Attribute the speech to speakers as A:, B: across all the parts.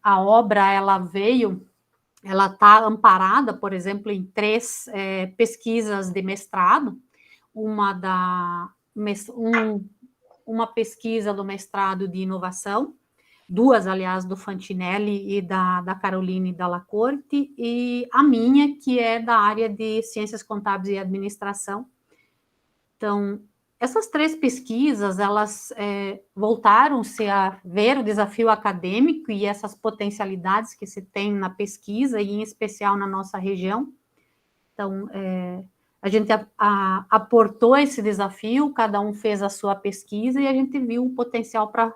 A: a obra, ela está amparada, por exemplo, em 3 pesquisas de mestrado, uma pesquisa do mestrado de inovação, 2, aliás, do Fantinelli e da Caroline Dalla Corte, e a minha, que é da área de Ciências Contábeis e Administração. Então, essas 3 pesquisas, elas voltaram-se a ver o desafio acadêmico e essas potencialidades que se tem na pesquisa, e em especial na nossa região. Então, a gente aportou esse desafio, cada um fez a sua pesquisa, e a gente viu o potencial para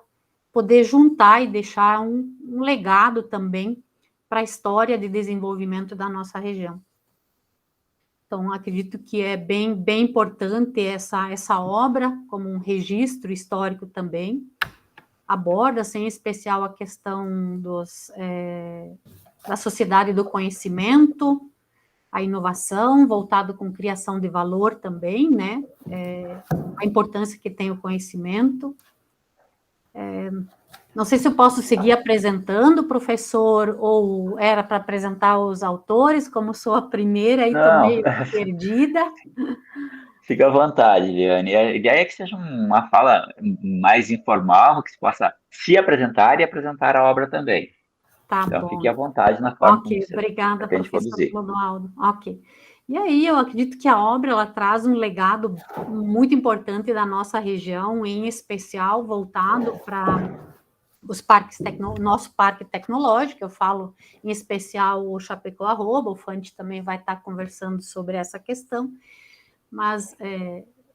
A: poder juntar e deixar um legado também para a história de desenvolvimento da nossa região. Então, acredito que é bem importante essa obra, como um registro histórico também. Aborda-se, em especial, a questão da sociedade do conhecimento, a inovação, voltado com criação de valor também, né? A importância que tem o conhecimento. Não sei se eu posso seguir apresentando, professor, ou era para apresentar os autores, como sou a primeira, aí estou meio perdida.
B: Fica à vontade, Liane. A ideia é que seja uma fala mais informal, que se possa se apresentar e apresentar a obra também.
A: Tá
B: Então,
A: bom.
B: fique à vontade na forma como
A: Ok,
B: você
A: obrigada,
B: pretende
A: professor
B: conduzir.
A: Clodoaldo. Ok. E aí, eu acredito que a obra, ela traz um legado muito importante da nossa região, em especial voltado para nosso parque tecnológico. Eu falo em especial o Chapecó Arroba, o Fante também vai estar conversando sobre essa questão, mas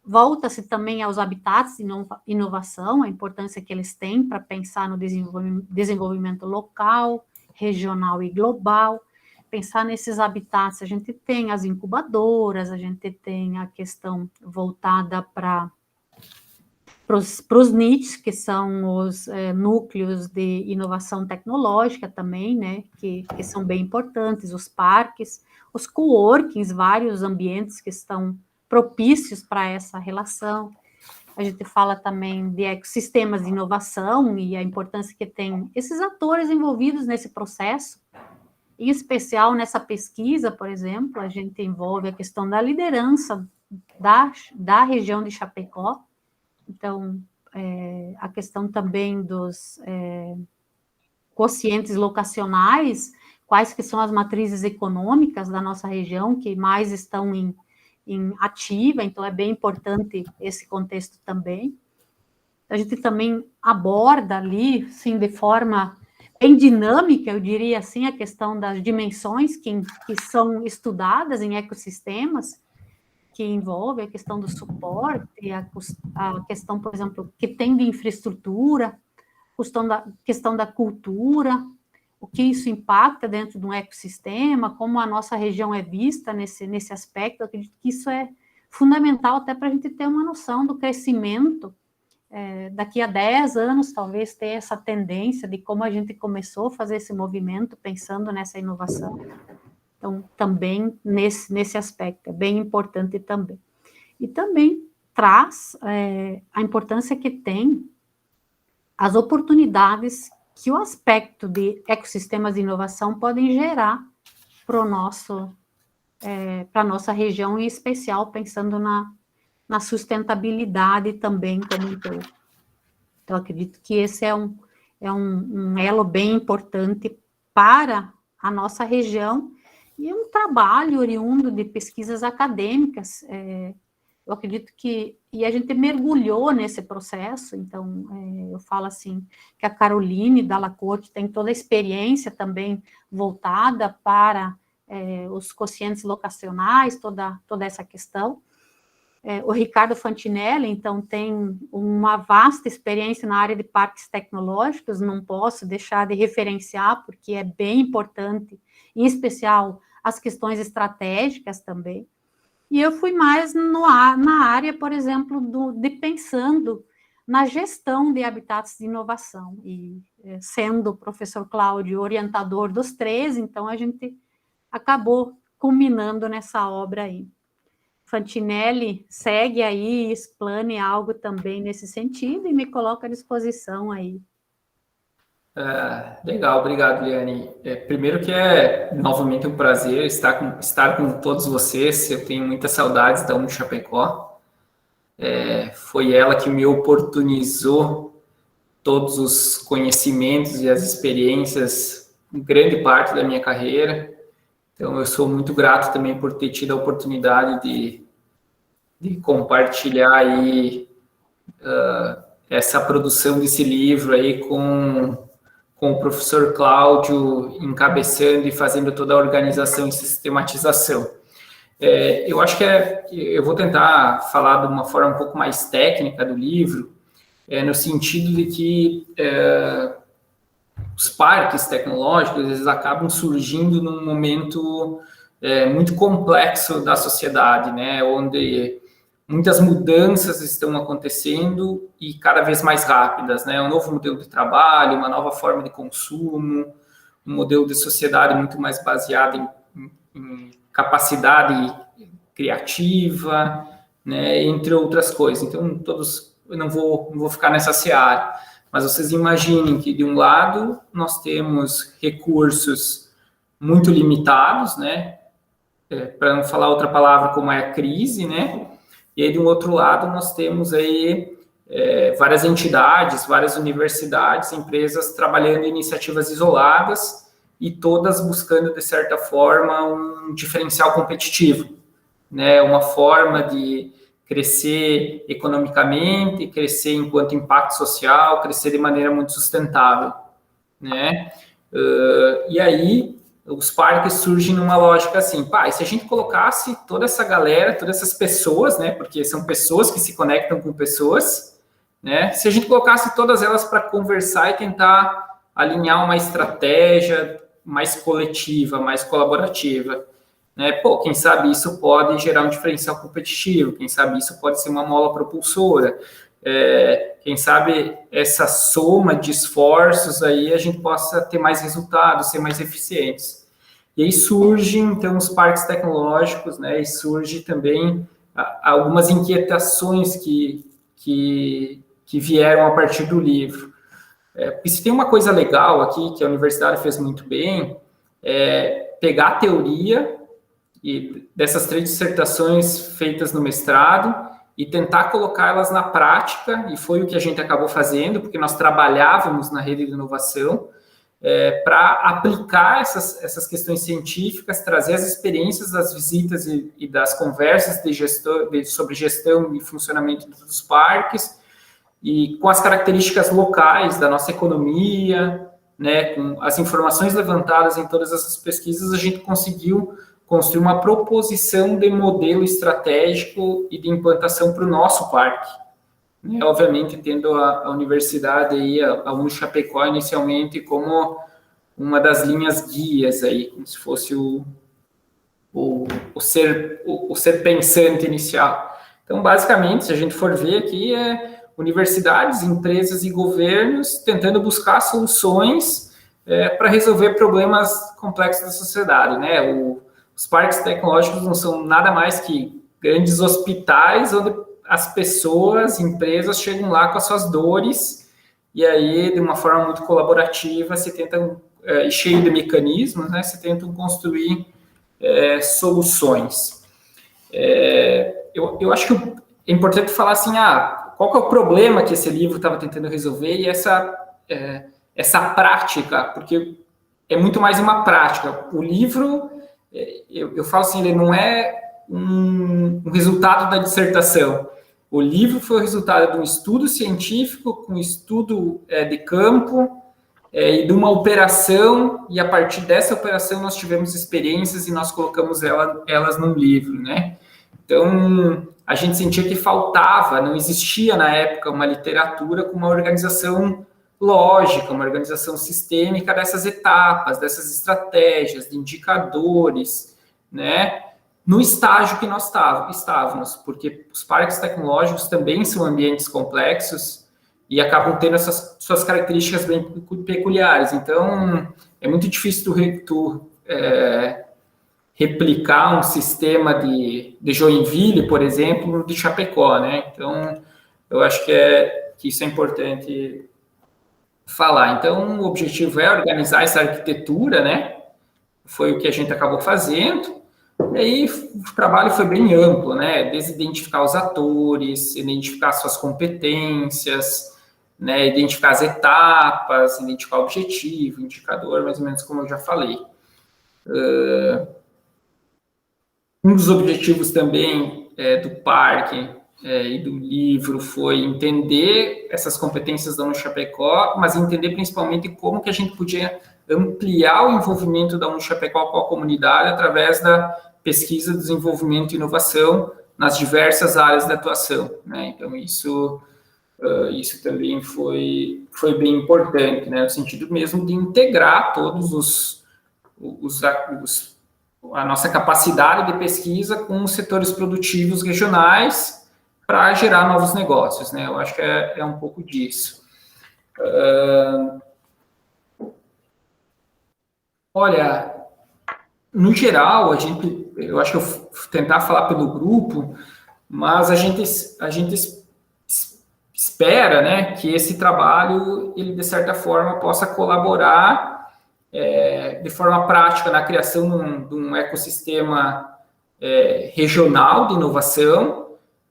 A: volta-se também aos habitats de inovação, a importância que eles têm para pensar no desenvolvimento local, regional e global. Pensar nesses habitats, a gente tem as incubadoras, a gente tem a questão voltada para os NITs, que são os núcleos de inovação tecnológica também, né, que são bem importantes, os parques, os coworkings, vários ambientes que estão propícios para essa relação. A gente fala também de ecossistemas de inovação e a importância que tem esses atores envolvidos nesse processo. Em especial, nessa pesquisa, por exemplo, a gente envolve a questão da liderança da região de Chapecó. Então, a questão também dos quocientes locacionais, quais que são as matrizes econômicas da nossa região que mais estão em ativa, então é bem importante esse contexto também. A gente também aborda ali, sim, de forma bem dinâmica, eu diria assim, a questão das dimensões que são estudadas em ecossistemas, que envolve a questão do suporte, a questão, por exemplo, que tem de infraestrutura, questão da cultura, o que isso impacta dentro de um ecossistema, como a nossa região é vista nesse aspecto. Eu acredito que isso é fundamental até para a gente ter uma noção do crescimento. Daqui a 10 anos, talvez, ter essa tendência de como a gente começou a fazer esse movimento, pensando nessa inovação. Então, também nesse aspecto, é bem importante também. E também traz a importância que tem as oportunidades que o aspecto de ecossistemas de inovação podem gerar para a nossa região, em especial, pensando na sustentabilidade também como um todo. Então, acredito que esse é um elo bem importante para a nossa região e um trabalho oriundo de pesquisas acadêmicas. Eu acredito e a gente mergulhou nesse processo, então, eu falo assim, que a Caroline Dalla Corte tem toda a experiência também voltada para os quocientes locacionais, toda essa questão. O Ricardo Fantinelli, então, tem uma vasta experiência na área de parques tecnológicos, não posso deixar de referenciar, porque é bem importante, em especial as questões estratégicas também. E eu fui mais na área, por exemplo, de pensando na gestão de habitats de inovação. E sendo o professor Cláudio orientador dos 3, então a gente acabou culminando nessa obra aí. Fantinelli segue aí, explane algo também nesse sentido e me coloca à disposição aí.
C: Legal, obrigado, Liane. Primeiro que é novamente um prazer estar com todos vocês. Eu tenho muitas saudades da Uni Chapecó. Foi ela que me oportunizou todos os conhecimentos e as experiências em grande parte da minha carreira. Então, eu sou muito grato também por ter tido a oportunidade de compartilhar aí essa produção desse livro aí com o professor Cláudio encabeçando e fazendo toda a organização e sistematização. Eu acho que eu vou tentar falar de uma forma um pouco mais técnica do livro, no sentido de que os parques tecnológicos eles acabam surgindo num momento muito complexo da sociedade, né, onde muitas mudanças estão acontecendo e cada vez mais rápidas, né? Um novo modelo de trabalho, uma nova forma de consumo, um modelo de sociedade muito mais baseado em capacidade criativa, né? Entre outras coisas. Então, eu não vou ficar nessa seara, mas vocês imaginem que, de um lado, nós temos recursos muito limitados, né? Para não falar outra palavra como é a crise, né? E aí, de um outro lado, nós temos aí várias entidades, várias universidades, empresas trabalhando em iniciativas isoladas e todas buscando, de certa forma, um diferencial competitivo, né? Uma forma de crescer economicamente, crescer enquanto impacto social, crescer de maneira muito sustentável, né? E aí, os parques surgem numa lógica assim, e se a gente colocasse toda essa galera, todas essas pessoas, né, porque são pessoas que se conectam com pessoas, né, se a gente colocasse todas elas para conversar e tentar alinhar uma estratégia mais coletiva, mais colaborativa, né, quem sabe isso pode gerar um diferencial competitivo, quem sabe isso pode ser uma mola propulsora, quem sabe essa soma de esforços aí a gente possa ter mais resultados, ser mais eficientes. E aí surgem, então, os parques tecnológicos, né, e surge também algumas inquietações que vieram a partir do livro. E se tem uma coisa legal aqui, que a universidade fez muito bem, é pegar a teoria e dessas 3 dissertações feitas no mestrado e tentar colocá-las na prática, e foi o que a gente acabou fazendo, porque nós trabalhávamos na rede de inovação, para aplicar essas questões científicas, trazer as experiências das visitas e das conversas sobre gestão e funcionamento dos parques, e com as características locais da nossa economia, né, com as informações levantadas em todas essas pesquisas, a gente conseguiu construir uma proposição de modelo estratégico e de implantação para o nosso parque. Obviamente, tendo a universidade aí, a Uni Chapecó, inicialmente, como uma das linhas guias aí, como se fosse o ser pensante inicial. Então, basicamente, se a gente for ver aqui, universidades, empresas e governos tentando buscar soluções para resolver problemas complexos da sociedade, né? Os parques tecnológicos não são nada mais que grandes hospitais onde as pessoas, empresas chegam lá com as suas dores e aí, de uma forma muito colaborativa, se tentam, e cheio de mecanismos, né, se tentam construir soluções. Eu acho que é importante falar assim, qual que é o problema que esse livro estava tentando resolver e essa prática, porque é muito mais uma prática. O livro, eu falo assim, ele não é um resultado da dissertação. O livro foi o resultado de um estudo científico, com um estudo de campo e de uma operação, e a partir dessa operação nós tivemos experiências e nós colocamos elas num livro, né? Então, a gente sentia que faltava, não existia na época uma literatura com uma organização lógica, uma organização sistêmica dessas etapas, dessas estratégias, de indicadores, né? No estágio que nós estávamos, porque os parques tecnológicos também são ambientes complexos e acabam tendo essas suas características bem peculiares. Então, é muito difícil tu replicar um sistema de Joinville, por exemplo, de Chapecó, né? Então, eu acho que isso é importante falar. Então, o objetivo é organizar essa arquitetura, né? Foi o que a gente acabou fazendo. E aí, o trabalho foi bem amplo, né? Desde identificar os atores, identificar suas competências, né? Identificar as etapas, identificar o objetivo, indicador, mais ou menos como eu já falei. Um dos objetivos também do parque e do livro foi entender essas competências da Uni Chapecó, mas entender principalmente como que a gente podia ampliar o envolvimento da Uni Chapecó com a comunidade através da pesquisa, desenvolvimento e inovação nas diversas áreas de atuação, né? Então, isso também foi bem importante, né? No sentido mesmo de integrar todos a nossa capacidade de pesquisa com os setores produtivos regionais para gerar novos negócios, né? Eu acho que é um pouco disso. Olha, no geral, eu acho que eu vou tentar falar pelo grupo, mas a gente espera, né, que esse trabalho, ele de certa forma possa colaborar de forma prática na criação de um ecossistema regional de inovação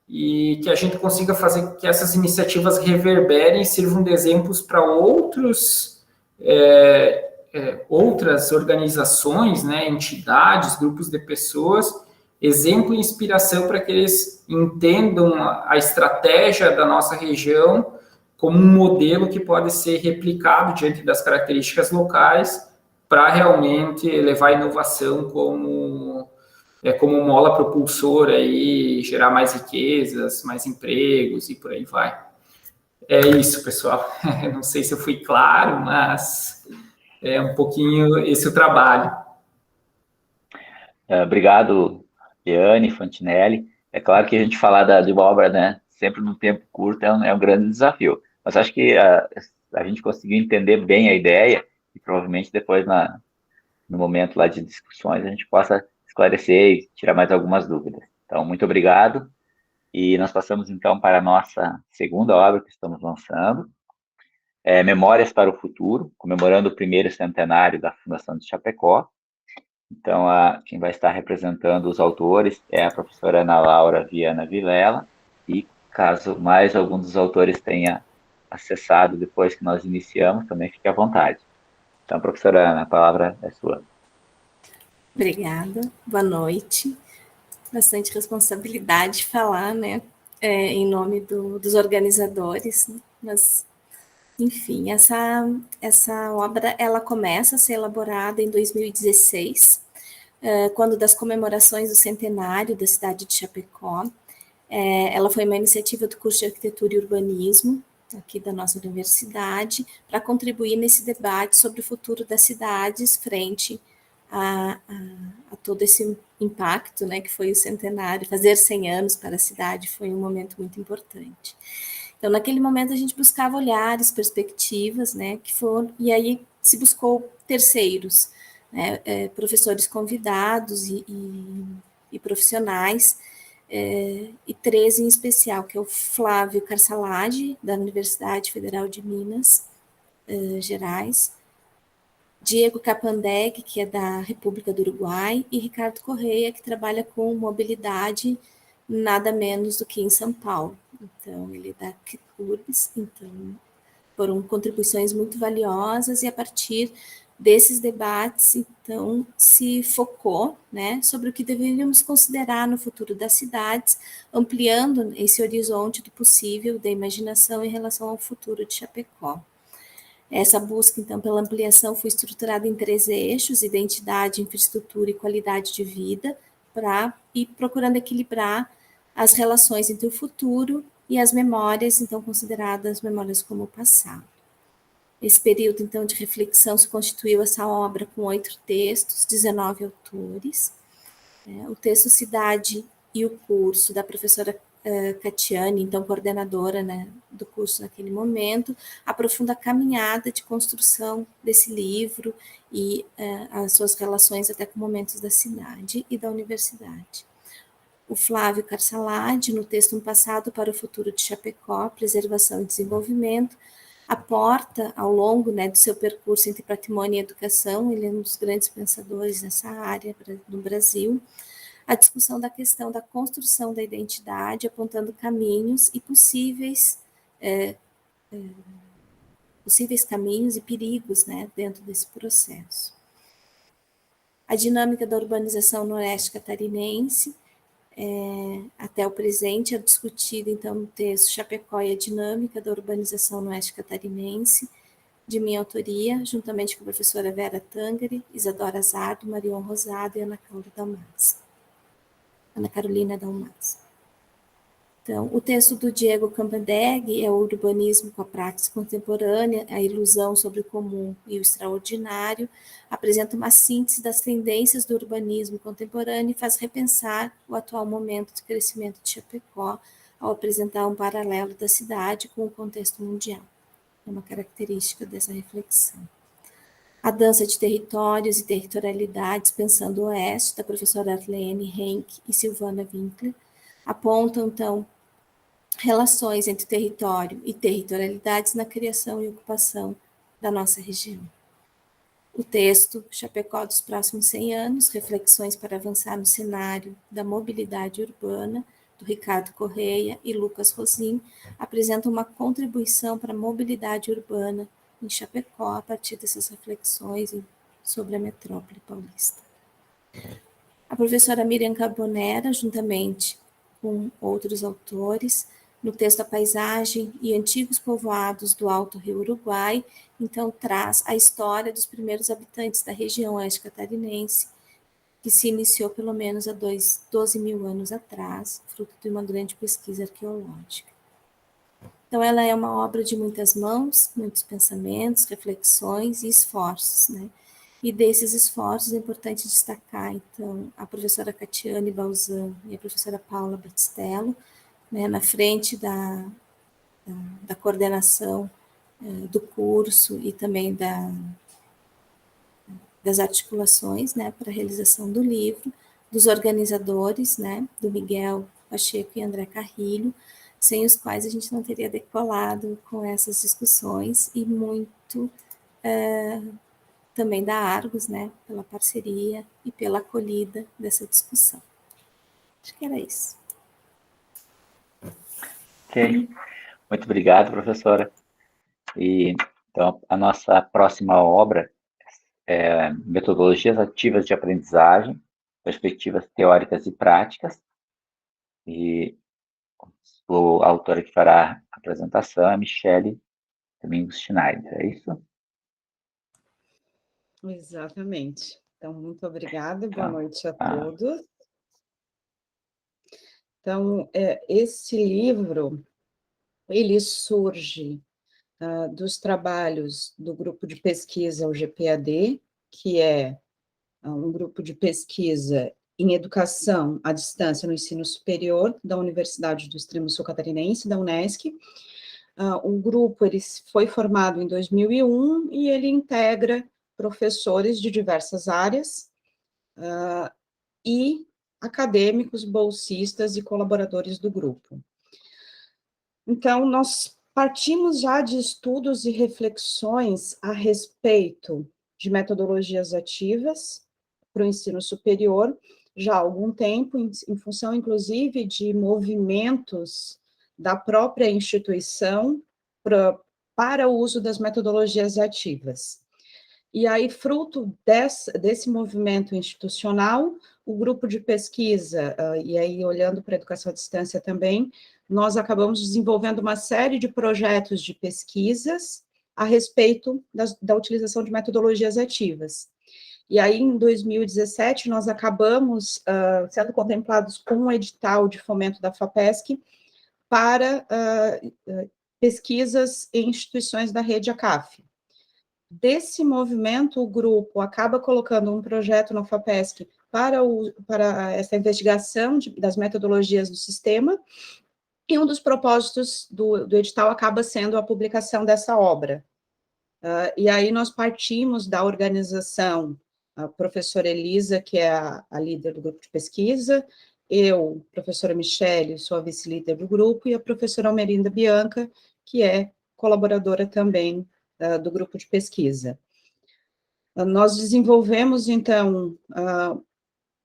C: e que a gente consiga fazer que essas iniciativas reverberem e sirvam de exemplos para outras organizações, né, entidades, grupos de pessoas, exemplo e inspiração para que eles entendam a estratégia da nossa região como um modelo que pode ser replicado diante das características locais para realmente levar a inovação como mola propulsora e gerar mais riquezas, mais empregos e por aí vai. É isso, pessoal. Não sei se eu fui claro, mas é um pouquinho esse o trabalho.
B: Obrigado, Liane, Fantinelli. É claro que a gente falar de uma obra, né, sempre num tempo curto é um grande desafio. Mas acho que a gente conseguiu entender bem a ideia e provavelmente depois, no momento lá de discussões, a gente possa esclarecer e tirar mais algumas dúvidas. Então, muito obrigado. E nós passamos, então, para a nossa segunda obra que estamos lançando, Memórias para o Futuro, comemorando o primeiro centenário da Fundação de Chapecó. Então, quem vai estar representando os autores é a professora Ana Laura Viana Vilela, e caso mais algum dos autores tenha acessado depois que nós iniciamos, também fique à vontade. Então, professora Ana, a palavra é sua.
D: Obrigada, boa noite. Bastante responsabilidade falar, né, em nome dos organizadores, né? Mas, enfim, essa obra, ela começa a ser elaborada em 2016, quando das comemorações do centenário da cidade de Chapecó. Ela foi uma iniciativa do curso de Arquitetura e Urbanismo, aqui da nossa universidade, para contribuir nesse debate sobre o futuro das cidades frente a todo esse impacto, né, que foi o centenário. Fazer 100 anos para a cidade foi um momento muito importante. Então, naquele momento, a gente buscava olhares, perspectivas, né, e aí se buscou terceiros, né, professores convidados e profissionais, e 13 em especial, que é o Flávio Carsalage, da Universidade Federal de Minas Gerais, Diego Capandeg, que é da República do Uruguai, e Ricardo Correia, que trabalha com mobilidade nada menos do que em São Paulo. Então, ele é da URBS, então foram contribuições muito valiosas, e a partir desses debates, então, se focou, né, sobre o que deveríamos considerar no futuro das cidades, ampliando esse horizonte do possível, da imaginação em relação ao futuro de Chapecó. Essa busca, então, pela ampliação foi estruturada em 3 eixos: identidade, infraestrutura e qualidade de vida, e procurando equilibrar as relações entre o futuro e as memórias, então, consideradas memórias como o passado. Esse período, então, de reflexão se constituiu essa obra com 8 textos, 19 autores. O texto Cidade e o Curso, da professora Catiane, então coordenadora, né, do curso naquele momento, aprofunda a caminhada de construção desse livro e as suas relações até com momentos da cidade e da universidade. O Flávio Carsalade, no texto Um Passado para o Futuro de Chapecó, Preservação e Desenvolvimento, aporta ao longo, né, do seu percurso entre patrimônio e educação, ele é um dos grandes pensadores nessa área no Brasil, a discussão da questão da construção da identidade, apontando caminhos e possíveis caminhos e perigos, né, dentro desse processo. A dinâmica da urbanização no oeste catarinense, até o presente, é discutida, então, no texto Chapecó e a dinâmica da urbanização no oeste catarinense, de minha autoria, juntamente com a professora Vera Tangari, Isadora Zardo, Marion Rosado e Ana Carolina Dalmas. Então, o texto do Diego Campendegg é o urbanismo com a prática contemporânea, a ilusão sobre o comum e o extraordinário, apresenta uma síntese das tendências do urbanismo contemporâneo e faz repensar o atual momento de crescimento de Chapecó ao apresentar um paralelo da cidade com o contexto mundial. É uma característica dessa reflexão. A dança de territórios e territorialidades, pensando o Oeste, da professora Arlene Henck e Silvana Winkler, apontam, então, relações entre território e territorialidades na criação e ocupação da nossa região. O texto Chapecó dos próximos 100 anos, reflexões para avançar no cenário da mobilidade urbana, do Ricardo Correia e Lucas Rosim, apresenta uma contribuição para a mobilidade urbana em Chapecó a partir dessas reflexões sobre a metrópole paulista. A professora Miriam Carbonera, juntamente com outros autores, no texto A Paisagem e Antigos Povoados do Alto Rio Uruguai, então traz a história dos primeiros habitantes da região oeste catarinense, que se iniciou pelo menos há 12 mil anos atrás, fruto de uma grande pesquisa arqueológica. Então, ela é uma obra de muitas mãos, muitos pensamentos, reflexões e esforços, né? E desses esforços é importante destacar, então, a professora Catiane Balzan e a professora Paula Batistello, né, na frente da coordenação do curso e também das articulações, né, para a realização do livro, dos organizadores, né, do Miguel Pacheco e André Carrilho, sem os quais a gente não teria decolado com essas discussões, e muito também da Argos, né, pela parceria e pela acolhida dessa discussão. Acho que era isso.
B: Ok, muito obrigado, professora. E, então, a nossa próxima obra é Metodologias Ativas de Aprendizagem, Perspectivas Teóricas e Práticas, e o autor que fará a apresentação é Michele Domingos Schneider, é isso?
E: Exatamente. Então, muito obrigada, boa noite a todos. Então, esse livro, ele surge dos trabalhos do grupo de pesquisa, o GPAD, que é um grupo de pesquisa em educação à distância no ensino superior da Universidade do Extremo Sul Catarinense, da UNESC. O grupo ele foi formado em 2001 e ele integra professores de diversas áreas e acadêmicos, bolsistas e colaboradores do grupo. Então, nós partimos já de estudos e reflexões a respeito de metodologias ativas para o ensino superior, já há algum tempo, em função, inclusive, de movimentos da própria instituição para o uso das metodologias ativas. E aí, fruto desse movimento institucional, o grupo de pesquisa, e aí olhando para a educação à distância também, nós acabamos desenvolvendo uma série de projetos de pesquisas a respeito da utilização de metodologias ativas. E aí, em 2017, nós acabamos sendo contemplados com um edital de fomento da FAPESC para pesquisas em instituições da rede ACAF. Desse movimento, o grupo acaba colocando um projeto na FAPESC para essa investigação das metodologias do sistema, e um dos propósitos do edital acaba sendo a publicação dessa obra. E aí nós partimos da organização, a professora Elisa, que é a líder do grupo de pesquisa, eu, professora Michele, sou a vice-líder do grupo, e a professora Almerinda Bianca, que é colaboradora também do grupo de pesquisa. Nós desenvolvemos, então,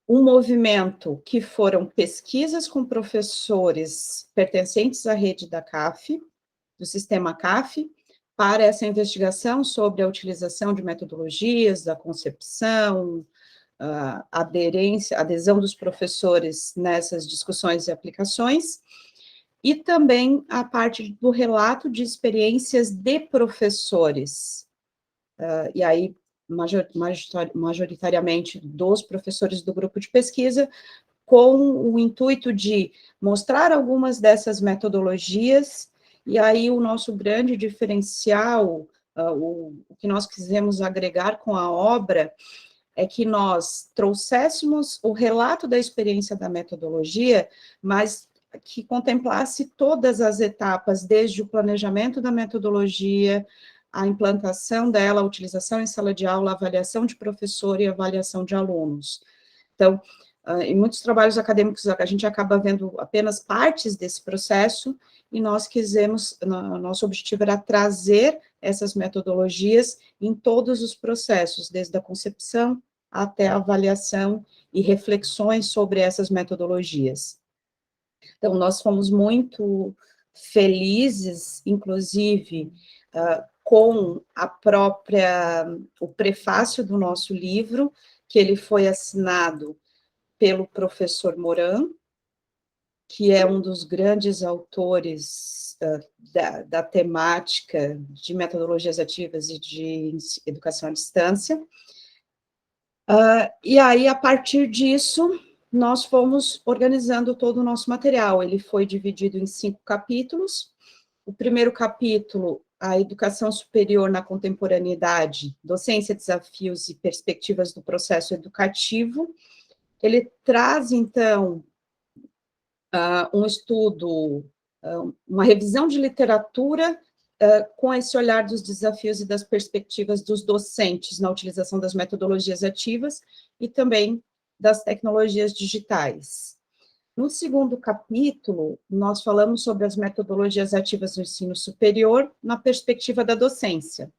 E: um movimento que foram pesquisas com professores pertencentes à rede da CAF, do sistema CAF, para essa investigação sobre a utilização de metodologias, da concepção, adesão dos professores nessas discussões e aplicações, e também a parte do relato de experiências de professores, e aí, majoritariamente dos professores do grupo de pesquisa, com o intuito de mostrar algumas dessas metodologias, e aí o nosso grande diferencial, o que nós quisemos agregar com a obra, é que nós trouxéssemos o relato da experiência da metodologia, mas que contemplasse todas as etapas, desde o planejamento da metodologia, a implantação dela, a utilização em sala de aula, a avaliação de professor e a avaliação de alunos. Então, em muitos trabalhos acadêmicos, a gente acaba vendo apenas partes desse processo, e nós quisemos, nosso objetivo era trazer essas metodologias em todos os processos, desde a concepção até a avaliação e reflexões sobre essas metodologias. Então, nós fomos muito felizes, inclusive, com o prefácio do nosso livro, que ele foi assinado pelo professor Moran, que é um dos grandes autores da temática de metodologias ativas e de educação à distância. E aí, a partir disso, nós fomos organizando todo o nosso material. Ele foi dividido em 5 capítulos. O primeiro capítulo, a educação superior na contemporaneidade, docência, desafios e perspectivas do processo educativo. Ele traz, então, um estudo, uma revisão de literatura com esse olhar dos desafios e das perspectivas dos docentes na utilização das metodologias ativas e também das tecnologias digitais. No segundo capítulo, nós falamos sobre as metodologias ativas do ensino superior na perspectiva da docência,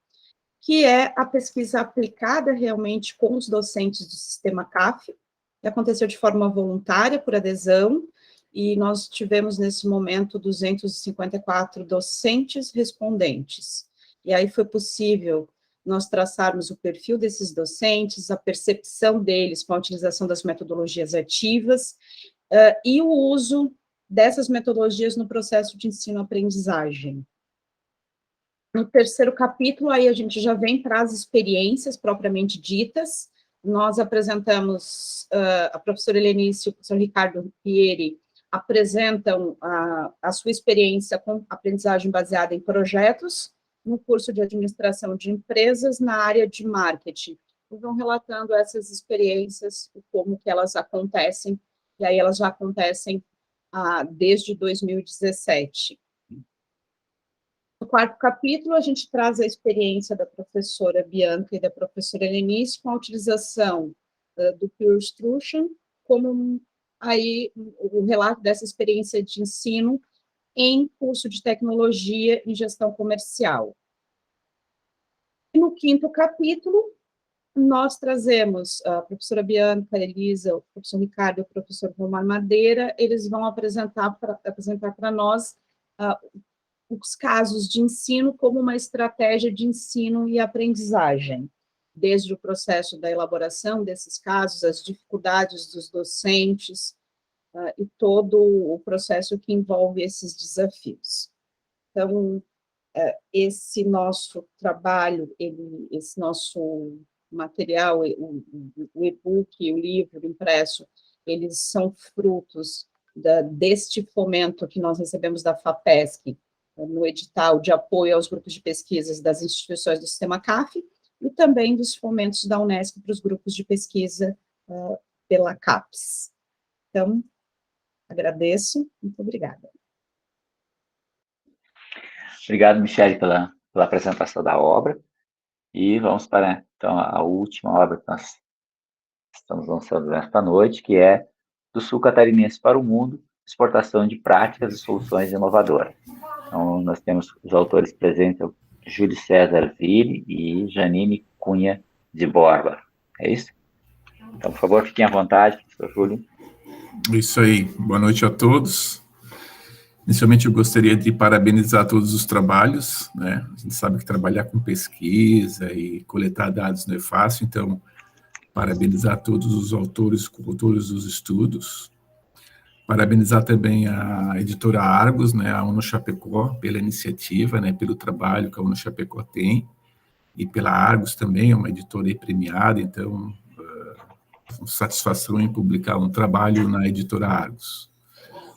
E: que é a pesquisa aplicada realmente com os docentes do sistema CAF, que aconteceu de forma voluntária, por adesão, e nós tivemos, nesse momento, 254 docentes respondentes. E aí foi possível nós traçarmos o perfil desses docentes, a percepção deles com a utilização das metodologias ativas, e o uso dessas metodologias no processo de ensino-aprendizagem. No terceiro capítulo, aí a gente já vem para as experiências propriamente ditas. Nós apresentamos, a professora Helenice e o professor Ricardo Pieri apresentam a sua experiência com aprendizagem baseada em projetos no curso de administração de empresas na área de marketing. E vão relatando essas experiências, como que elas acontecem, e aí elas já acontecem desde 2017. No quarto capítulo, a gente traz a experiência da professora Bianca e da professora Helenice com a utilização do Pure Instruction, como aí o relato dessa experiência de ensino em curso de tecnologia e gestão comercial. E no quinto capítulo, nós trazemos a professora Bianca, a Elisa, o professor Ricardo e o professor Romar Madeira, eles vão apresentar para nós os casos de ensino como uma estratégia de ensino e aprendizagem, desde o processo da elaboração desses casos, as dificuldades dos docentes, e todo o processo que envolve esses desafios. Então, esse nosso trabalho, esse nosso material, o e-book, o livro impresso, eles são frutos deste fomento que nós recebemos da FAPESC, no edital de apoio aos grupos de pesquisas das instituições do sistema CAF, e também dos fomentos da Unesco para os grupos de pesquisa pela CAPES. Então, agradeço, muito obrigada.
B: Obrigado, Michele, pela apresentação da obra, e vamos para, então, a última obra que nós estamos lançando nesta noite, que é Do Sul Catarinense para o Mundo, exportação de práticas e soluções inovadoras. Então, nós temos os autores presentes, o Júlio César Ville e Janine Cunha de Borba. É isso? Então, por favor, fiquem à vontade, professor Júlio.
F: Isso aí. Boa noite a todos. Inicialmente, eu gostaria de parabenizar todos os trabalhos, né? A gente sabe que trabalhar com pesquisa e coletar dados não é fácil, então, parabenizar todos os autores, coautores dos estudos. Parabenizar também a editora Argos, né, a UNO Chapecó, pela iniciativa, né, pelo trabalho que a UNO Chapecó tem, e pela Argos também, é uma editora aí premiada, então, satisfação em publicar um trabalho na editora Argos,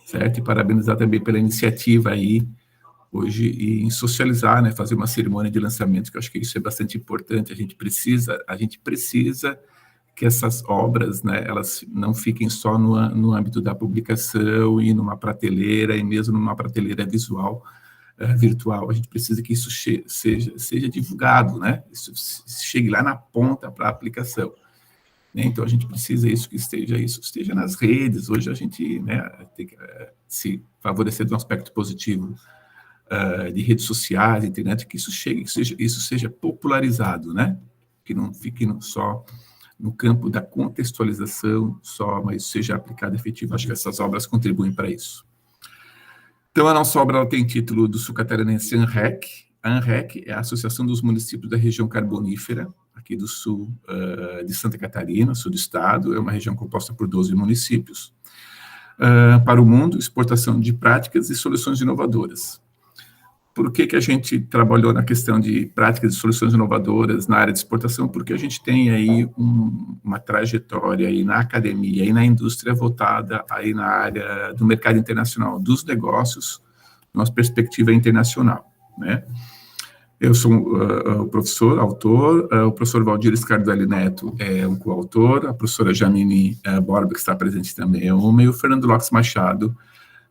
F: certo? E parabenizar também pela iniciativa aí, hoje, em socializar, né, fazer uma cerimônia de lançamento, que eu acho que isso é bastante importante, a gente precisa que essas obras, né, elas não fiquem só no âmbito da publicação e numa prateleira, e mesmo numa prateleira visual, virtual, a gente precisa que isso seja divulgado, né, isso chegue lá na ponta para a aplicação. Então, a gente precisa isso esteja nas redes. Hoje a gente, né, tem que se favorecer de um aspecto positivo de redes sociais, internet, que isso chegue, que isso seja popularizado, né, que não fique só no campo da contextualização só, mas seja aplicado efetivo. Acho que essas obras contribuem para isso. Então, a nossa obra ela tem título do sul catarinense ANREC. A ANREC é a Associação dos Municípios da Região Carbonífera, aqui do sul de Santa Catarina, sul do estado, é uma região composta por 12 municípios, para o mundo, exportação de práticas e soluções inovadoras. Por que a gente trabalhou na questão de práticas e soluções inovadoras na área de exportação? Porque a gente tem aí uma trajetória aí na academia e na indústria voltada aí na área do mercado internacional, dos negócios, nossa perspectiva internacional, né? Eu sou o professor, autor, o professor Valdir Scardelli Neto é um coautor, a professora Janine Borba, que está presente também, é uma, e o Fernando Lopes Machado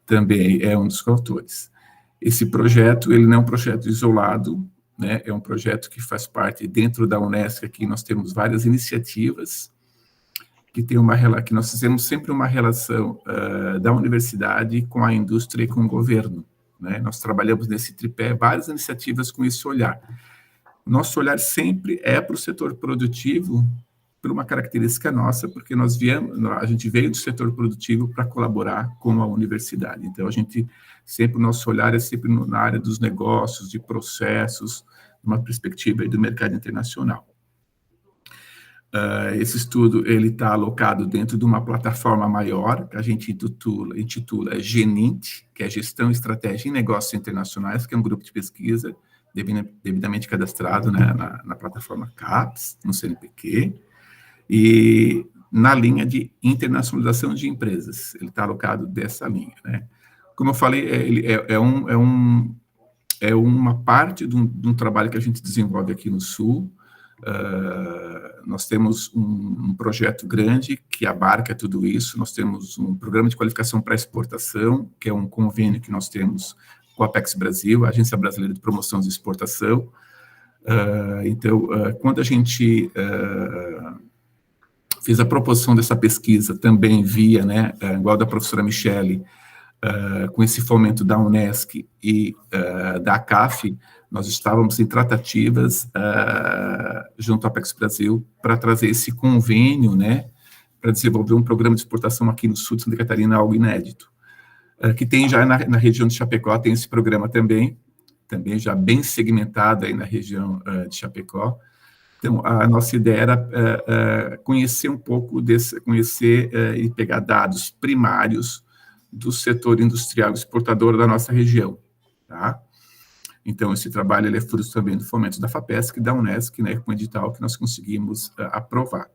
F: também é um dos coautores. Esse projeto, ele não é um projeto isolado, né, é um projeto que faz parte, dentro da Unesco, aqui nós temos várias iniciativas, que nós fizemos sempre uma relação da universidade com a indústria e com o governo, né? Nós trabalhamos nesse tripé, várias iniciativas com esse olhar. Nosso olhar sempre é para o setor produtivo, por uma característica nossa, porque a gente veio do setor produtivo para colaborar com a universidade. Então, o nosso olhar é sempre na área dos negócios, de processos, uma perspectiva do mercado internacional. Esse estudo ele está alocado dentro de uma plataforma maior, que a gente intitula GENINT, que é Gestão, Estratégia e Negócios Internacionais, que é um grupo de pesquisa devidamente cadastrado, né, na plataforma CAPES, no CNPq, e na linha de internacionalização de empresas. Ele está alocado dessa linha, né? Como eu falei, ele é uma parte de um trabalho que a gente desenvolve aqui no Sul. Nós temos um projeto grande que abarca tudo isso. Nós temos um programa de qualificação para exportação, que é um convênio que nós temos com a Apex Brasil, a Agência Brasileira de Promoção de Exportação. Então, quando a gente fez a proposição dessa pesquisa, também via, né, igual da professora Michele, com esse fomento da Unesc e da CAF, nós estávamos em tratativas junto à Apex Brasil para trazer esse convênio, né, para desenvolver um programa de exportação aqui no sul de Santa Catarina, algo inédito. Que tem já na região de Chapecó, tem esse programa também já bem segmentado aí na região de Chapecó. Então, a nossa ideia era conhecer um pouco e pegar dados primários do setor industrial exportador da nossa região, tá? Então, esse trabalho ele é fruto também do fomento da FAPESC e da Unesc, né, com o edital que nós conseguimos aprovar.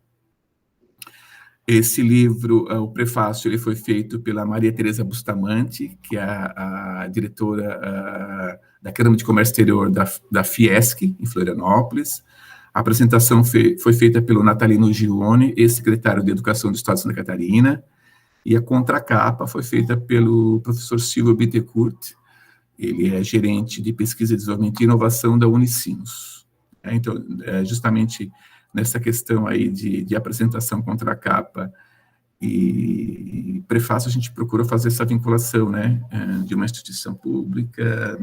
F: Esse livro, o prefácio, ele foi feito pela Maria Tereza Bustamante, que é a diretora da Câmara de Comércio Exterior da Fiesc, em Florianópolis. A apresentação foi feita pelo Natalino Gione, ex-secretário de Educação do Estado de Santa Catarina, e a contracapa foi feita pelo professor Silvio Bittencourt, ele é gerente de pesquisa, desenvolvimento e inovação da Unicinos. Então, justamente nessa questão aí de apresentação contracapa, E prefácio, a gente procura fazer essa vinculação, né, de uma instituição pública,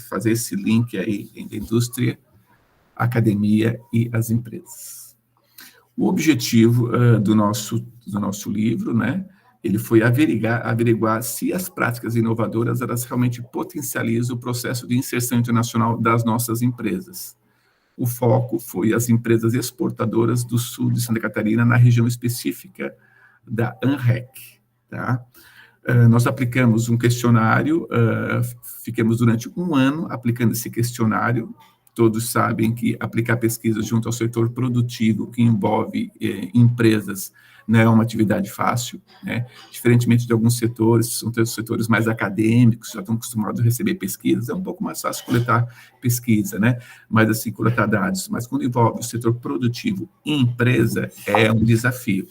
F: fazer esse link aí entre a indústria, a academia e as empresas. O objetivo do nosso livro, né, ele foi averiguar se as práticas inovadoras, elas realmente potencializam o processo de inserção internacional das nossas empresas. O foco foi as empresas exportadoras do sul de Santa Catarina, na região específica da ANREC, tá? Nós aplicamos um questionário, ficamos durante 1 ano aplicando esse questionário. Todos sabem que aplicar pesquisa junto ao setor produtivo, que envolve empresas, não é uma atividade fácil, né? Diferentemente de alguns setores, são setores mais acadêmicos, já estão acostumados a receber pesquisas, é um pouco mais fácil coletar pesquisa, né? Mas assim, coletar dados. Mas quando envolve o setor produtivo e empresa, é um desafio.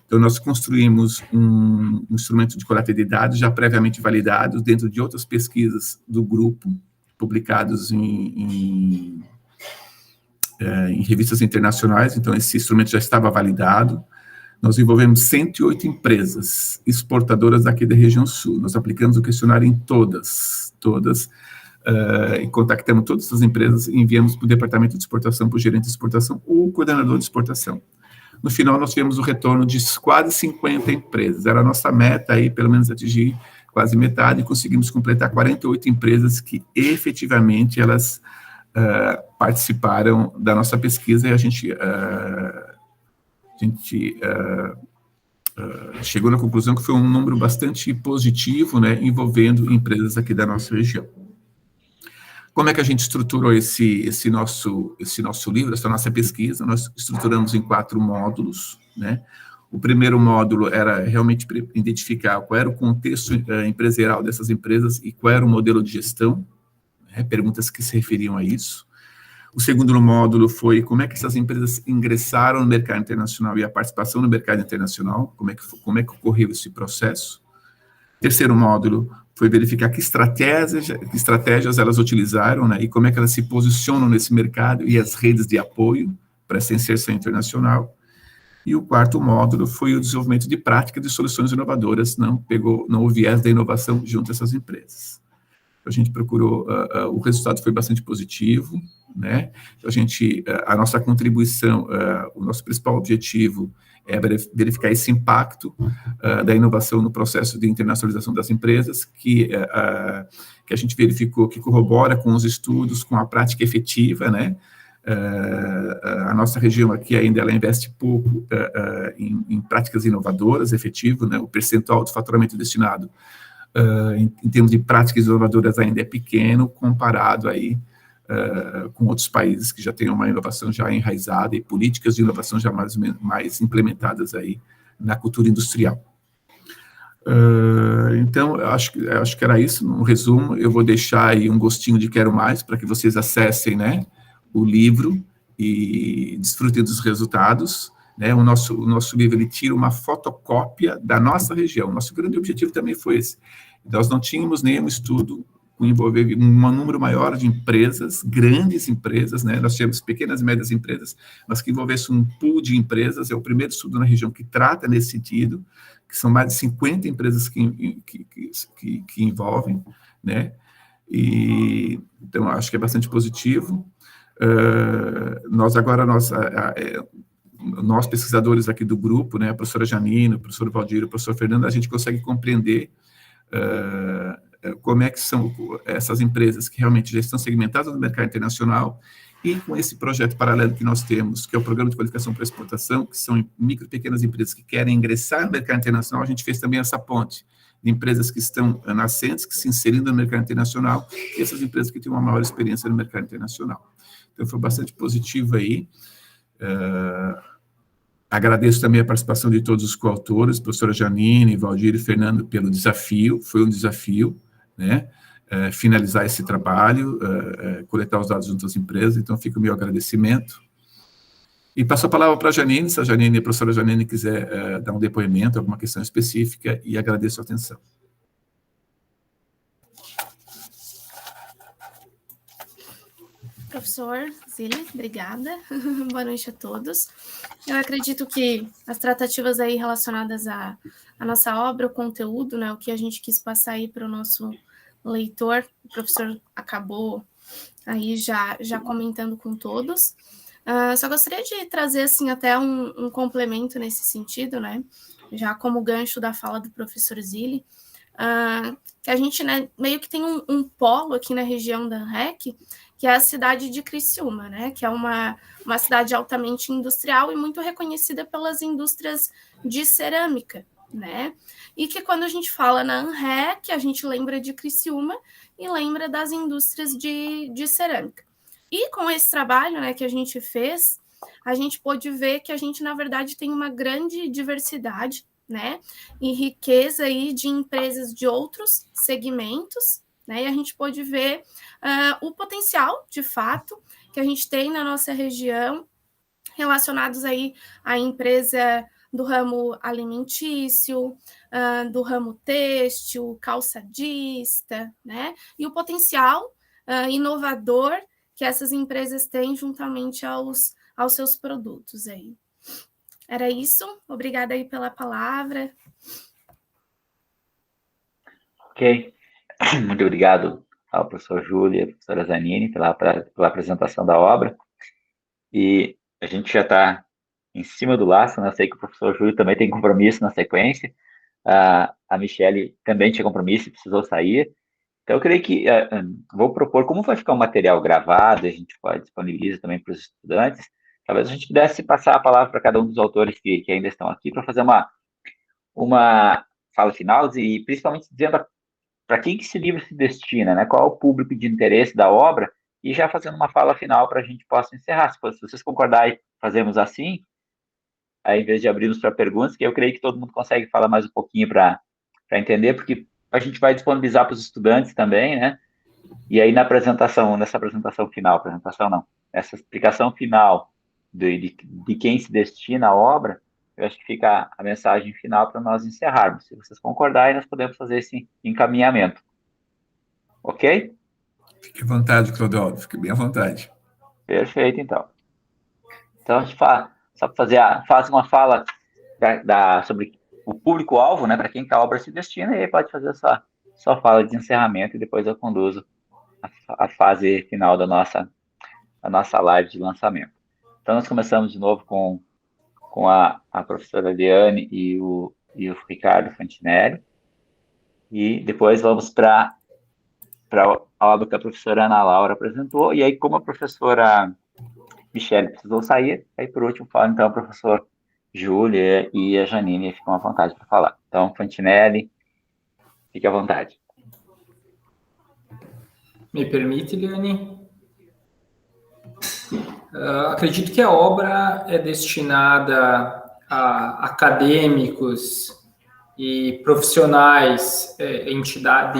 F: Então, nós construímos um instrumento de coleta de dados já previamente validado dentro de outras pesquisas do grupo, publicados em revistas internacionais. Então, esse instrumento já estava validado. Nós envolvemos 108 empresas exportadoras daqui da região sul. Nós aplicamos o questionário em todas, e contactamos todas as empresas e enviamos para o departamento de exportação, para o gerente de exportação ou coordenador de exportação. No final, nós tivemos o retorno de quase 50 empresas. Era a nossa meta aí, pelo menos, atingir quase metade, e conseguimos completar 48 empresas que, efetivamente, elas participaram da nossa pesquisa, e a gente chegou na conclusão que foi um número bastante positivo, né, envolvendo empresas aqui da nossa região. Como é que a gente estruturou esse nosso livro, essa nossa pesquisa? Nós estruturamos em 4 módulos, né? O primeiro módulo era realmente identificar qual era o contexto empresarial dessas empresas e qual era o modelo de gestão, né? Perguntas que se referiam a isso. O segundo módulo foi como é que essas empresas ingressaram no mercado internacional e a participação no mercado internacional, como é que ocorreu esse processo. O terceiro módulo foi verificar que estratégias elas utilizaram, né, e como é que elas se posicionam nesse mercado e as redes de apoio para essa inserção internacional. E o quarto módulo foi o desenvolvimento de práticas de soluções inovadoras, não o viés da inovação junto a essas empresas. A gente procurou, o resultado foi bastante positivo, né? A nossa contribuição, o nosso principal objetivo é verificar esse impacto da inovação no processo de internacionalização das empresas, que a gente verificou que corrobora com os estudos, com a prática efetiva, né? A nossa região aqui ainda ela investe pouco em práticas inovadoras, efetivo, né? O percentual de faturamento destinado em termos de práticas inovadoras ainda é pequeno, comparado aí com outros países que já têm uma inovação já enraizada e políticas de inovação já mais implementadas aí na cultura industrial. Então, eu acho que era isso, no resumo. Eu vou deixar aí um gostinho de quero mais, para que vocês acessem, né, o livro e desfrutem dos resultados, né. O nosso livro, ele tira uma fotocópia da nossa região. Nosso grande objetivo também foi esse. Nós não tínhamos nenhum estudo envolver um número maior de empresas, grandes empresas, né? Nós tínhamos pequenas e médias empresas, mas que envolvesse um pool de empresas. É o primeiro estudo na região que trata nesse sentido, que são mais de 50 empresas que envolvem, né? E, então, acho que é bastante positivo. Nós pesquisadores aqui do grupo, né, a professora Janine, o professor Valdir, o professor Fernando, a gente consegue compreender como é que são essas empresas que realmente já estão segmentadas no mercado internacional, e com esse projeto paralelo que nós temos, que é o Programa de Qualificação para Exportação, que são micro e pequenas empresas que querem ingressar no mercado internacional, a gente fez também essa ponte de empresas que estão nascentes, que se inserindo no mercado internacional, e essas empresas que têm uma maior experiência no mercado internacional. Então, foi bastante positivo aí. Agradeço também a participação de todos os coautores, professora Janine, Valdir e Fernando, pelo desafio. Foi um desafio, né, finalizar esse trabalho, coletar os dados junto às empresas. Então, fica o meu agradecimento. E passo a palavra para a Janine, se a professora Janine quiser dar um depoimento, alguma questão específica, e agradeço a atenção.
D: Professor professor Zilli, obrigada. Boa noite a todos. Eu acredito que as tratativas aí relacionadas à nossa obra, o conteúdo, né, o que a gente quis passar aí para o nosso leitor, o professor acabou aí já comentando com todos. Só gostaria de trazer, assim, até um complemento nesse sentido, né, já como gancho da fala do professor Zilli, que a gente, né, meio que tem um polo aqui na região da ANREC, que é a cidade de Criciúma, né, que é uma cidade altamente industrial e muito reconhecida pelas indústrias de cerâmica, né, e que quando a gente fala na ANREC, a gente lembra de Criciúma e lembra das indústrias de cerâmica. E com esse trabalho, né, que a gente fez, a gente pôde ver que a gente, na verdade, tem uma grande diversidade, né, e riqueza aí de empresas de outros segmentos, né, e a gente pôde ver o potencial, de fato, que a gente tem na nossa região, relacionados aí à empresa do ramo alimentício, do ramo têxtil, calçadista, né, e o potencial inovador que essas empresas têm juntamente aos seus produtos aí. Era isso, obrigada aí pela palavra.
B: Ok, muito obrigado ao professor Júlio e à professora Zanini pela apresentação da obra. E a gente já está em cima do laço, né? Eu sei que o professor Júlio também tem compromisso na sequência, a Michele também tinha compromisso e precisou sair. Então, eu creio que vou propor como vai ficar o material gravado, a gente pode disponibilizar também para os estudantes. Talvez a gente pudesse passar a palavra para cada um dos autores que ainda estão aqui para fazer uma fala final e principalmente dizendo para quem que esse livro se destina, né? Qual é o público de interesse da obra e já fazendo uma fala final para a gente possa encerrar. Se vocês concordarem, fazemos assim, aí, em vez de abrirmos para perguntas, que eu creio que todo mundo consegue falar mais um pouquinho para entender, porque a gente vai disponibilizar para os estudantes também, né? E aí, nessa apresentação final, essa explicação final de quem se destina à obra, eu acho que fica a mensagem final para nós encerrarmos. Se vocês concordarem, nós podemos fazer esse encaminhamento. Ok?
F: Fique à vontade, Clodoaldo, fique bem à vontade.
B: Perfeito, então. Então, a gente só para faz uma fala sobre o público-alvo, né, para quem que a obra se destina, e aí pode fazer sua fala de encerramento e depois eu conduzo a fase final da nossa live de lançamento. Então, nós começamos de novo com a professora Eliane e o Ricardo Fantinelli, e depois vamos para a obra que a professora Ana Laura apresentou, e aí, como a professora Michele precisou sair, aí por último fala então o professor Júlia e a Janine ficam à vontade para falar. Então, Fantinelli, fique à vontade.
C: Me permite, Eliane? Acredito que a obra é destinada a acadêmicos e profissionais de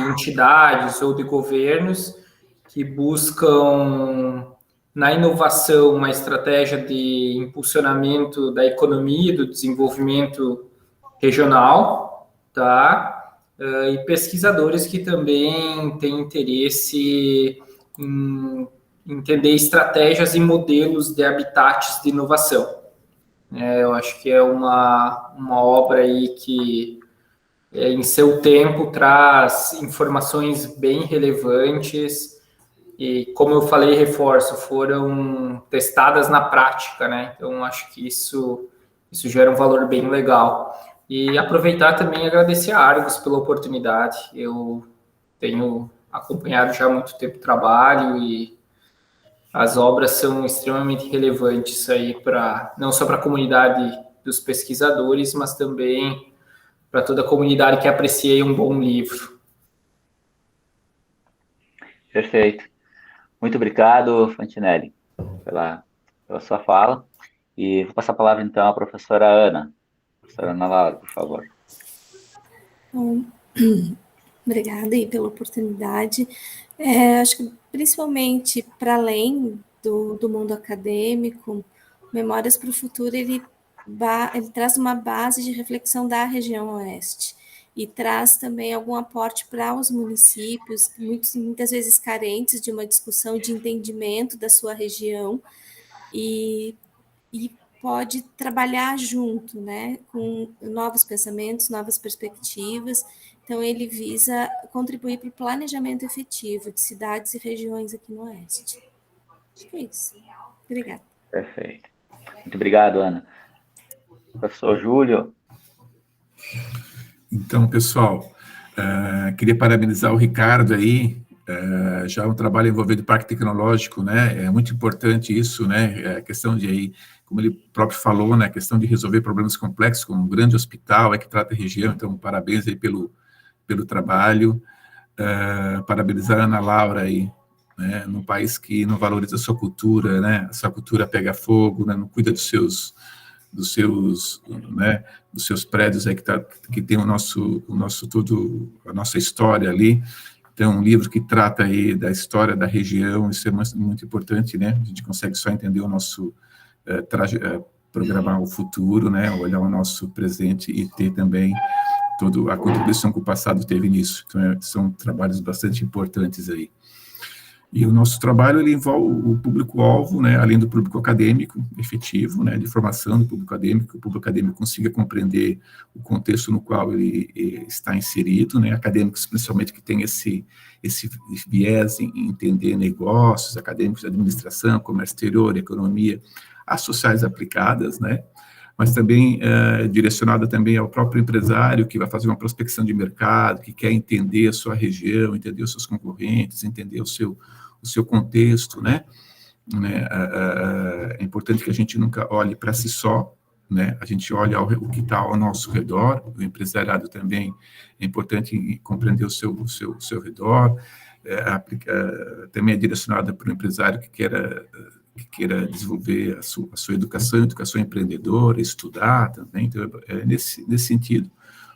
C: entidades ou de governos que buscam na inovação uma estratégia de impulsionamento da economia, do desenvolvimento regional, tá? E pesquisadores que também têm interesse em entender estratégias e modelos de habitats de inovação. Eu acho que é uma obra aí que, em seu tempo, traz informações bem relevantes e, como eu falei, reforço, foram testadas na prática, né? Então, acho que isso gera um valor bem legal. E aproveitar também e agradecer a Argos pela oportunidade. Eu tenho acompanhado já há muito tempo o trabalho e as obras são extremamente relevantes aí não só para a comunidade dos pesquisadores, mas também para toda a comunidade que aprecia um bom livro.
B: Perfeito. Muito obrigado, Fantinelli, pela sua fala. E vou passar a palavra, então, à professora Ana. Professora Ana Laura, por favor.
D: Bom, obrigada aí pela oportunidade. Acho que, principalmente, para além do mundo acadêmico, Memórias para o Futuro, ele traz uma base de reflexão da região oeste. e traz também algum aporte para os municípios, muitas vezes carentes de uma discussão de entendimento da sua região, e pode trabalhar junto, né, com novos pensamentos, novas perspectivas. Então, ele visa contribuir para o planejamento efetivo de cidades e regiões aqui no Oeste. Acho que é isso. Obrigada.
B: Perfeito. Muito obrigado, Ana. Professor Júlio.
F: Então, pessoal, queria parabenizar o Ricardo aí, já um trabalho envolvendo o Parque Tecnológico, né, é muito importante isso, né, a questão de aí, como ele próprio falou, né, a questão de resolver problemas complexos, como um grande hospital, que trata a região, então, parabéns aí pelo trabalho, parabenizar a Ana Laura aí, né, num país que não valoriza a sua cultura, né, a sua cultura pega fogo, né, não cuida dos seus prédios aí que tem a nossa história ali. Então, um livro que trata aí da história da região, isso é muito importante, né? A gente consegue só entender o nosso programar o futuro, né? Olhar o nosso presente e ter também toda a contribuição que o passado teve nisso. Então, são trabalhos bastante importantes aí. E o nosso trabalho, ele envolve o público-alvo, né, além do público acadêmico efetivo, né, de formação do público acadêmico, que o público acadêmico consiga compreender o contexto no qual ele está inserido, né, acadêmicos, principalmente, que tem esse viés em entender negócios, acadêmicos de administração, comércio exterior, economia, as sociais aplicadas, né, mas também direcionada também ao próprio empresário, que vai fazer uma prospecção de mercado, que quer entender a sua região, entender os seus concorrentes, entender o seu contexto, né? É importante que a gente nunca olhe para si só, né? A gente olha o que está ao nosso redor, o empresariado também é importante compreender o seu redor, também é direcionada para o empresário que queira desenvolver a sua educação empreendedora, estudar também, então nesse sentido.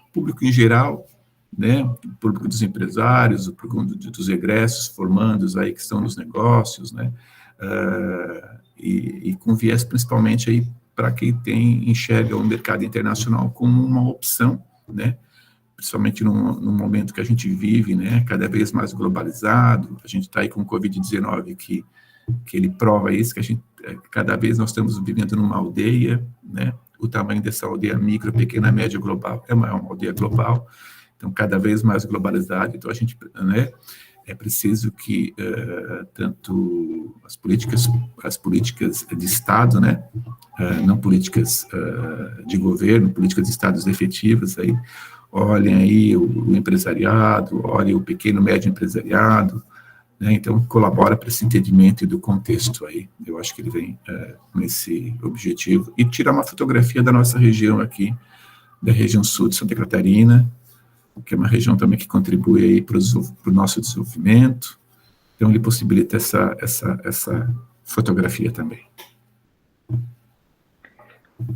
F: O público em geral, né, o público dos empresários, o público dos egressos, formandos aí que estão nos negócios, né, e com viés principalmente aí para quem enxerga o mercado internacional como uma opção, né, principalmente no momento que a gente vive, né, cada vez mais globalizado, a gente está aí com o Covid-19 que ele prova isso, que a gente, cada vez nós estamos vivendo numa aldeia, né, o tamanho dessa aldeia micro, pequena, média, global, é uma aldeia global, então cada vez mais globalizado, então a gente, né, é preciso que tanto as políticas de Estado, né, não políticas de governo, políticas de Estados efetivas, aí, olhem aí o empresariado, olhem o pequeno, médio empresariado, né, então colabora para esse entendimento do contexto aí, eu acho que ele vem nesse objetivo, e tirar uma fotografia da nossa região aqui, da região sul de Santa Catarina, que é uma região também que contribui aí para o nosso desenvolvimento, então ele possibilita essa fotografia também.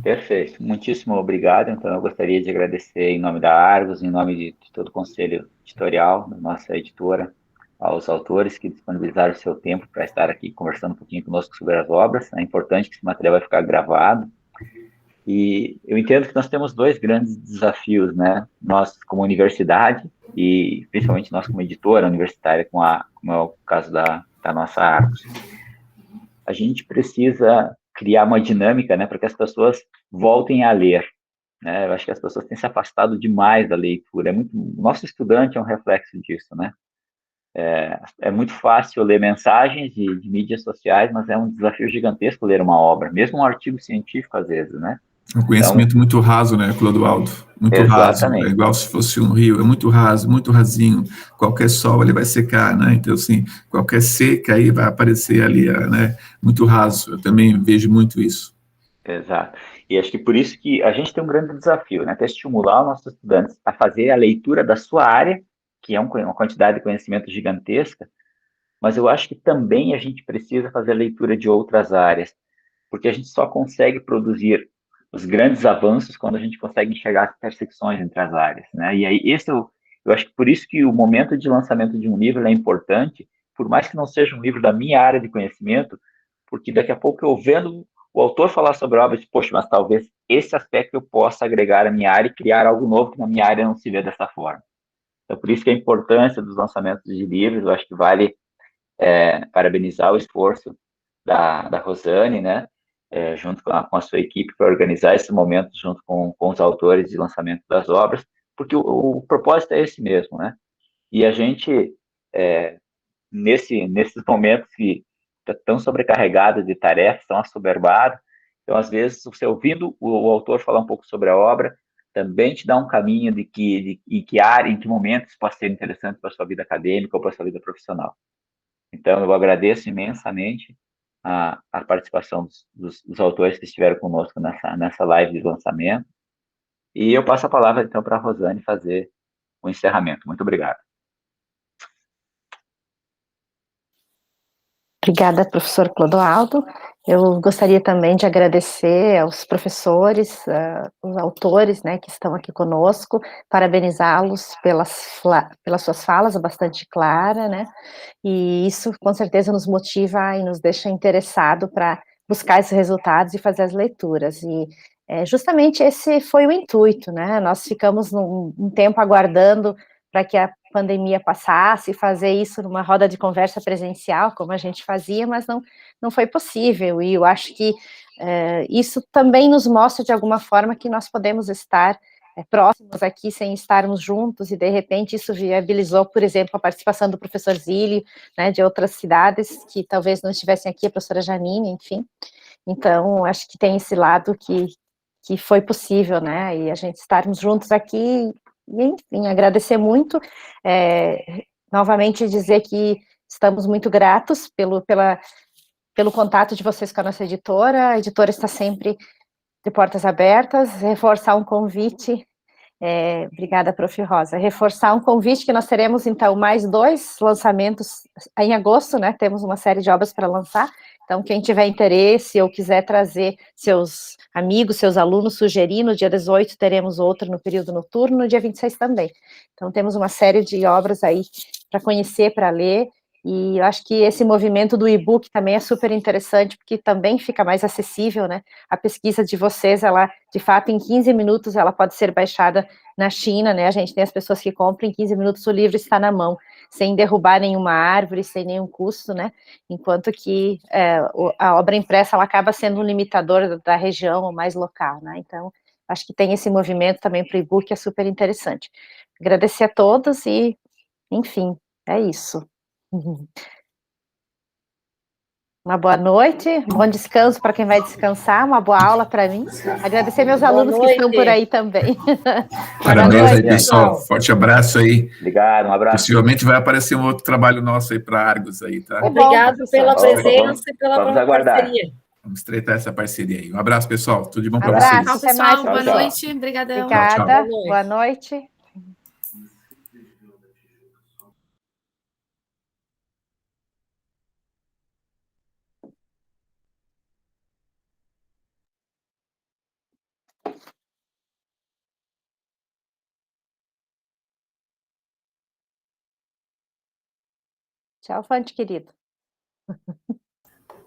B: Perfeito, muitíssimo obrigado. Então, eu gostaria de agradecer em nome da Argos, em nome de todo o conselho editorial, da nossa editora, aos autores que disponibilizaram o seu tempo para estar aqui conversando um pouquinho conosco sobre as obras. É importante que esse material vai ficar gravado. E eu entendo que nós temos dois grandes desafios, né? Nós, como universidade, e principalmente nós, como editora universitária, como é o caso da nossa Argos. A gente precisa criar uma dinâmica, né, para que as pessoas voltem a ler, né? Eu acho que as pessoas têm se afastado demais da leitura. O nosso estudante é um reflexo disso, né? É muito fácil ler mensagens de mídias sociais, mas é um desafio gigantesco ler uma obra, mesmo um artigo científico, às vezes, né?
F: Um conhecimento então, muito raso, né, Clodoaldo? Muito
B: exatamente.
F: Raso, é igual se fosse um rio, é muito raso, muito rasinho. Qualquer sol ele vai secar, né? Então, assim, qualquer seca aí vai aparecer ali, né? Muito raso. Eu também vejo muito isso.
B: Exato. E acho que por isso que a gente tem um grande desafio, né? Que é estimular os nossos estudantes a fazer a leitura da sua área, que é uma quantidade de conhecimento gigantesca, mas eu acho que também a gente precisa fazer a leitura de outras áreas, porque a gente só consegue produzir os grandes avanços quando a gente consegue enxergar as intersecções entre as áreas, né? E aí, eu acho que por isso que o momento de lançamento de um livro é importante, por mais que não seja um livro da minha área de conhecimento, porque daqui a pouco eu vendo o autor falar sobre a obra, diz, poxa, mas talvez esse aspecto eu possa agregar à minha área e criar algo novo que na minha área não se vê dessa forma. Então, por isso que a importância dos lançamentos de livros, eu acho que vale parabenizar o esforço da Rosane, né, junto com a sua equipe, para organizar esse momento junto com os autores de lançamento das obras, porque o propósito é esse mesmo, né? E a gente, nesses momentos que está tão sobrecarregado de tarefas, tão assoberbado, então, às vezes, você ouvindo o autor falar um pouco sobre a obra, também te dá um caminho de que área, em que momentos pode ser interessante para a sua vida acadêmica ou para a sua vida profissional. Então, eu agradeço imensamente a participação dos autores que estiveram conosco nessa live de lançamento, e eu passo a palavra, então, para a Rosane fazer o encerramento. Muito obrigado.
G: Obrigada, professor Clodoaldo. Eu gostaria também de agradecer aos professores, os autores, né, que estão aqui conosco, parabenizá-los pelas suas falas, bastante clara, né, e isso com certeza nos motiva e nos deixa interessado para buscar esses resultados e fazer as leituras, e justamente esse foi o intuito, né, nós ficamos um tempo aguardando para que a pandemia passasse, fazer isso numa roda de conversa presencial, como a gente fazia, mas não foi possível, e eu acho que isso também nos mostra, de alguma forma, que nós podemos estar próximos aqui, sem estarmos juntos, e de repente isso viabilizou, por exemplo, a participação do professor Zílio, né, de outras cidades, que talvez não estivessem aqui, a professora Janine, enfim, então acho que tem esse lado que foi possível, né, e a gente estarmos juntos aqui, e, enfim, agradecer muito, novamente dizer que estamos muito gratos pelo contato de vocês com a nossa editora, a editora está sempre de portas abertas, reforçar um convite, obrigada, prof. Rosa, reforçar um convite que nós teremos, então, mais 2 lançamentos em agosto, né, temos uma série de obras para lançar, então, quem tiver interesse ou quiser trazer seus amigos, seus alunos, sugerir, no dia 18 teremos outro no período noturno, no dia 26 também. Então, temos uma série de obras aí para conhecer, para ler, e eu acho que esse movimento do e-book também é super interessante, porque também fica mais acessível, né? A pesquisa de vocês, ela, de fato, em 15 minutos, ela pode ser baixada na China, né? A gente tem as pessoas que compram, em 15 minutos o livro está na mão, sem derrubar nenhuma árvore, sem nenhum custo, né? Enquanto que a obra impressa, ela acaba sendo um limitador da região, ou mais local, né? Então, acho que tem esse movimento também para o e-book, é super interessante. Agradecer a todos e, enfim, é isso. Uma boa noite, bom descanso para quem vai descansar, uma boa aula para mim. Agradecer meus alunos que estão por aí também.
F: Parabéns aí, pessoal. Forte abraço aí.
B: Obrigado, um abraço.
F: Possivelmente vai aparecer um outro trabalho nosso aí para Argos aí, tá?
H: Obrigado pela presença e pela parceria.
F: Vamos estreitar essa parceria aí. Um abraço, pessoal. Tudo de bom para
G: Abraço,
F: vocês.
G: até mais.
H: Boa noite. Obrigadão.
G: Obrigada.
F: Tchau, tchau.
G: Boa noite. Tchau, Fante, querido.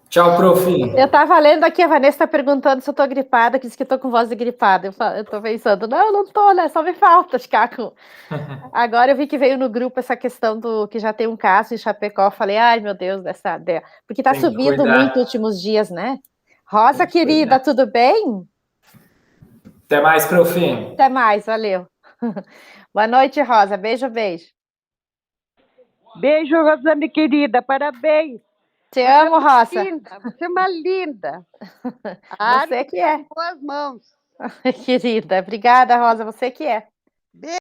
C: Tchau, prof.
G: Eu estava lendo aqui, a Vanessa está perguntando se eu estou gripada, que diz que estou com voz de gripada. Eu estou pensando, não estou, né? Só me falta ficar com... Agora eu vi que veio no grupo essa questão do que já tem um caso em Chapecó. Eu falei, ai, meu Deus, porque está subindo muito nos últimos dias, né? Rosa, querida, tudo bem?
C: Até mais, prof.
G: Até mais, valeu. Boa noite, Rosa. Beijo, beijo.
I: Beijo, Rosane, querida. Parabéns.
G: Te amo, Rosa.
I: Linda. Você é uma linda.
G: Você que é.
I: Boas mãos.
G: Querida, obrigada, Rosa. Você que é.
I: Beijo.